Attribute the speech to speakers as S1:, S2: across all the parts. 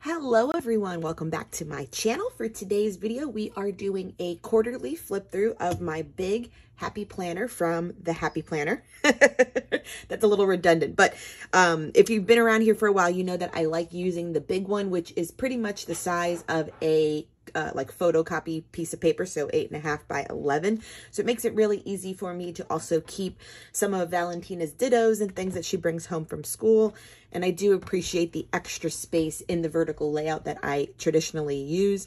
S1: Hello everyone, welcome back to my channel. For today's video, we are doing a quarterly flip through of my big happy planner from the Happy Planner. That's a little redundant, but if you've been around here for a while, you know that I like using the big one, which is pretty much the size of a like photocopy piece of paper, so 8.5 by 11. So it makes it really easy for me to also keep some of Valentina's dittos and things that she brings home from school. And I do appreciate the extra space in the vertical layout that I traditionally use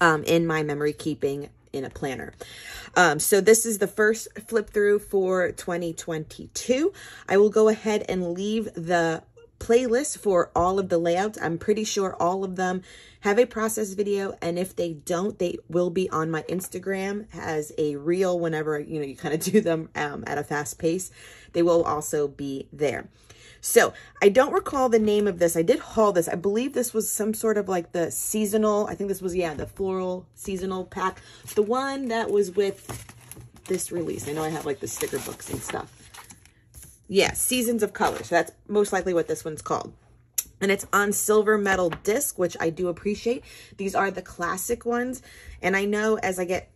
S1: in my memory keeping in a planner. So this is the first flip through for 2022. I will go ahead and leave the playlist for all of the layouts. I'm pretty sure all of them have a process video, and if they don't, they will be on my Instagram as a reel whenever you kind of do them at a fast pace. They will also be there. So I don't recall the name of this. I did haul this. I believe this was some sort of like the seasonal, I think this was, yeah, the floral seasonal pack. The one that was with this release. I know I have like the sticker books and stuff. Yeah, Seasons of Color. So that's most likely what this one's called. And it's on silver metal disc, which I do appreciate. These are the classic ones. And I know as I get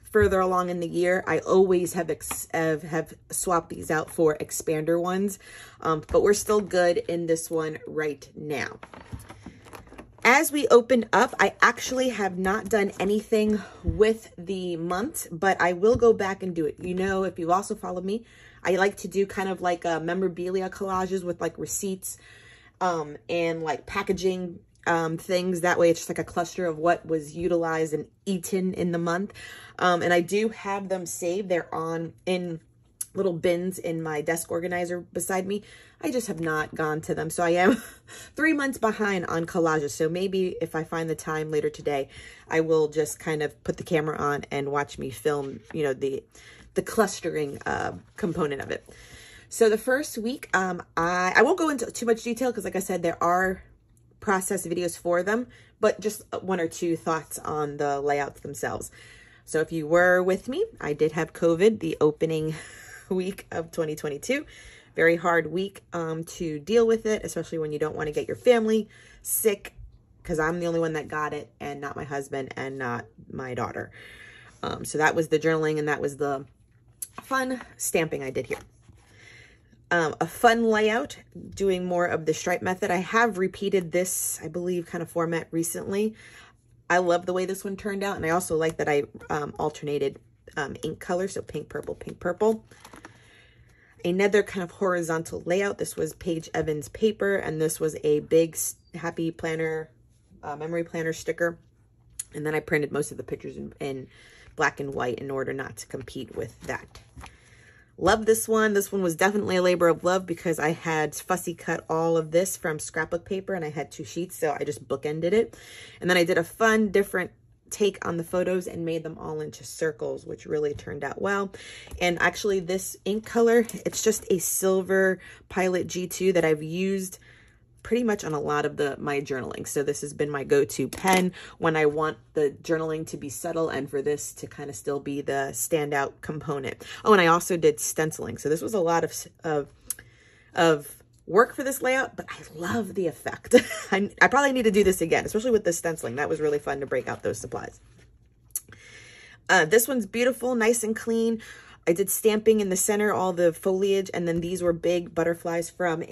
S1: further along in the year, I always have swapped these out for expander ones. But we're still good in this one right now. As we open up, I actually have not done anything with the month, but I will go back and do it. You know, if you've also followed me, I like to do kind of like memorabilia collages with like receipts and like packaging things. That way it's just like a cluster of what was utilized and eaten in the month. And I do have them saved. They're in little bins in my desk organizer beside me. I just have not gone to them. So I am 3 months behind on collages. So maybe if I find the time later today, I will just kind of put the camera on and watch me film, you know, the clustering component of it. So the first week, I won't go into too much detail because like I said, there are process videos for them, but just one or two thoughts on the layouts themselves. So if you were with me, I did have COVID the opening week of 2022. Very hard week to deal with it, especially when you don't want to get your family sick, because I'm the only one that got it and not my husband and not my daughter. So that was the journaling and that was the fun stamping I did here. A fun layout, doing more of the stripe method. I have repeated this, I believe, kind of format recently. I love the way this one turned out. And I also like that I alternated ink color. So pink, purple, pink, purple. Another kind of horizontal layout. This was Paige Evans paper. And this was a big Happy Planner, memory planner sticker. And then I printed most of the pictures in black and white in order not to compete with that. Love this one. This one was definitely a labor of love because I had fussy cut all of this from scrapbook paper and I had 2 sheets, so I just bookended it. And then I did a fun, different take on the photos and made them all into circles, which really turned out well. And actually this ink color, it's just a silver Pilot G2 that I've used pretty much on a lot of my journaling. So this has been my go-to pen when I want the journaling to be subtle and for this to kind of still be the standout component. Oh, and I also did stenciling. So this was a lot of work for this layout, but I love the effect. I probably need to do this again, especially with the stenciling. That was really fun to break out those supplies. This one's beautiful, nice and clean. I did stamping in the center, all the foliage, and then these were big butterflies from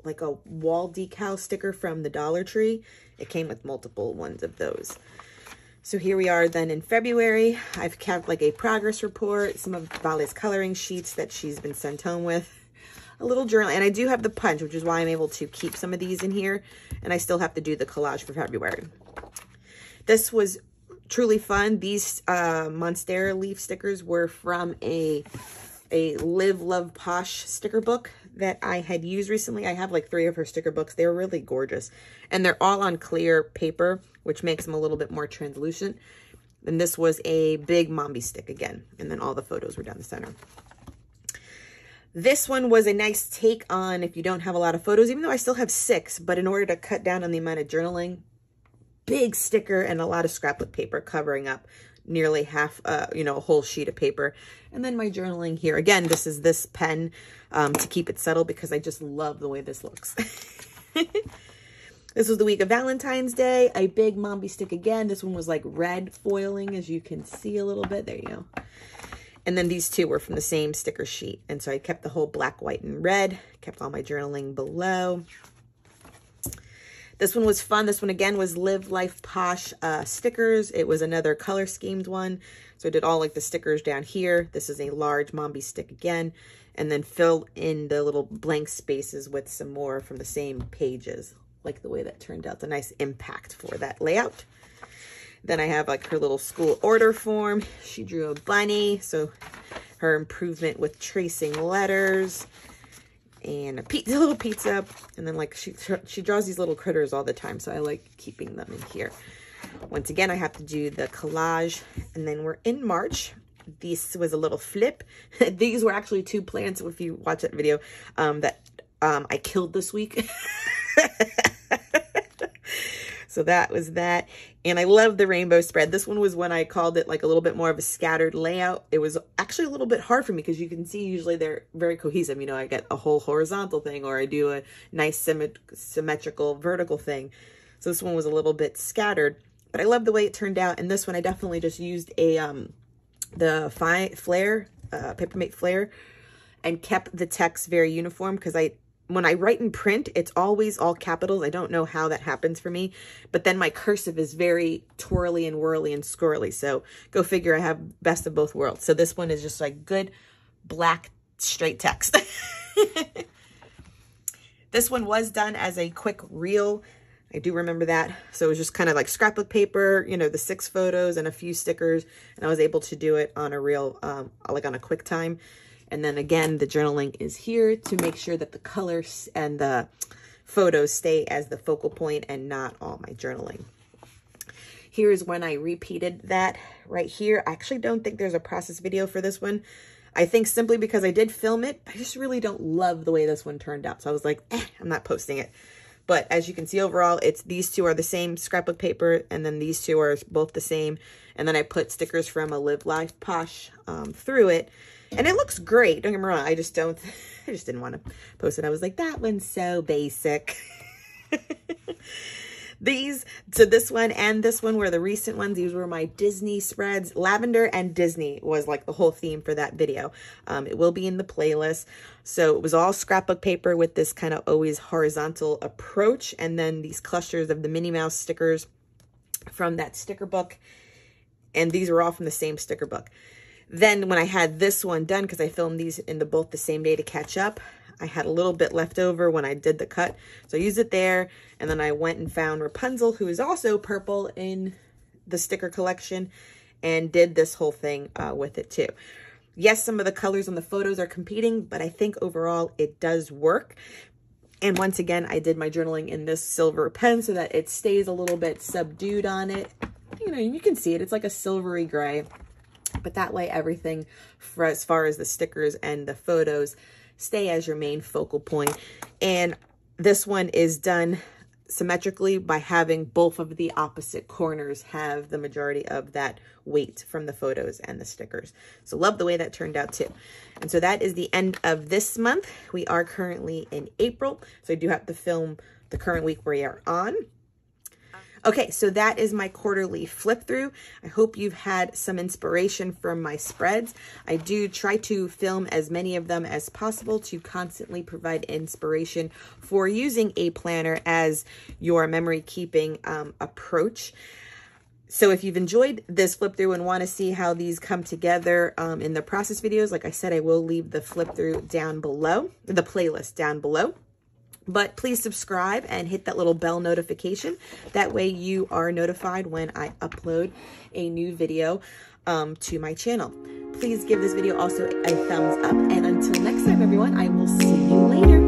S1: like a wall decal sticker from the Dollar Tree. It came with multiple ones of those. So here we are then in February. I've kept like a progress report, some of Vale's coloring sheets that she's been sent home with, a little journal, and I do have the punch, which is why I'm able to keep some of these in here, and I still have to do the collage for February. This was truly fun. These Monstera leaf stickers were from a Live Love Posh sticker book that I had used recently. I have like 3 of her sticker books. They were really gorgeous. And they're all on clear paper, which makes them a little bit more translucent. And this was a big Mombi stick again. And then all the photos were down the center. This one was a nice take on if you don't have a lot of photos, even though I still have 6. But in order to cut down on the amount of journaling, big sticker and a lot of scrapbook paper covering up nearly half, you know, a whole sheet of paper. And then my journaling here. Again, this is this pen to keep it subtle because I just love the way this looks. This was the week of Valentine's Day. A big Mombi stick again. This one was like red foiling, as you can see a little bit. There you go. And then these two were from the same sticker sheet. And so I kept the whole black, white, and red. Kept all my journaling below. This one was fun. This one again was Live Life Posh stickers. It was another color schemed one. So I did all like the stickers down here. This is a large Mombi stick again. And then filled in the little blank spaces with some more from the same pages. Like the way that turned out. It's a nice impact for that layout. Then I have like her little school order form. She drew a bunny. So her improvement with tracing letters. And a little pizza. And then like she draws these little critters all the time. So I like keeping them in here. Once again, I have to do the collage. And then we're in March. This was a little flip. These were actually 2 plants, if you watch that video, that I killed this week. So that was that. And I love the rainbow spread. This one was when I called it like a little bit more of a scattered layout. It was actually a little bit hard for me because you can see usually they're very cohesive. You know, I get a whole horizontal thing or I do a nice symmetrical vertical thing. So this one was a little bit scattered, but I love the way it turned out. And this one I definitely just used a the Papermate Flare and kept the text very uniform because when I write in print, it's always all capitals. I don't know how that happens for me. But then my cursive is very twirly and whirly and squirrely. So go figure, I have best of both worlds. So this one is just like good black straight text. This one was done as a quick reel. I do remember that. So it was just kind of like scrapbook paper, you know, the 6 photos and a few stickers. And I was able to do it on a reel, like on a quick time. And then again, the journaling is here to make sure that the colors and the photos stay as the focal point and not all my journaling. Here's when I repeated that right here. I actually don't think there's a process video for this one. I think simply because I did film it, I just really don't love the way this one turned out. So I was like, I'm not posting it. But as you can see overall, these 2 are the same scrapbook paper, and then these 2 are both the same. And then I put stickers from a Live Life Posh through it. And it looks great. Don't get me wrong. I just didn't want to post it. I was like, that one's so basic. So this one and this one were the recent ones. These were my Disney spreads. Lavender and Disney was like the whole theme for that video. It will be in the playlist. So it was all scrapbook paper with this kind of always horizontal approach. And then these clusters of the Minnie Mouse stickers from that sticker book. And these were all from the same sticker book. Then when I had this one done, because I filmed these in both the same day to catch up, I had a little bit left over when I did the cut. So I used it there. And then I went and found Rapunzel, who is also purple in the sticker collection, and did this whole thing with it too. Yes, some of the colors on the photos are competing, but I think overall it does work. And once again, I did my journaling in this silver pen so that it stays a little bit subdued on it. You know, you can see it. It's like a silvery gray. But that way everything as far as the stickers and the photos stay as your main focal point. And this one is done symmetrically by having both of the opposite corners have the majority of that weight from the photos and the stickers. So love the way that turned out too. And so that is the end of this month. We are currently in April. So I do have to film the current week we are on. Okay, so that is my quarterly flip through. I hope you've had some inspiration from my spreads. I do try to film as many of them as possible to constantly provide inspiration for using a planner as your memory keeping approach. So if you've enjoyed this flip through and want to see how these come together in the process videos, like I said, I will leave the flip through down below, the playlist down below. But please subscribe and hit that little bell notification. That way you are notified when I upload a new video to my channel. Please give this video also a thumbs up. And until next time, everyone, I will see you later.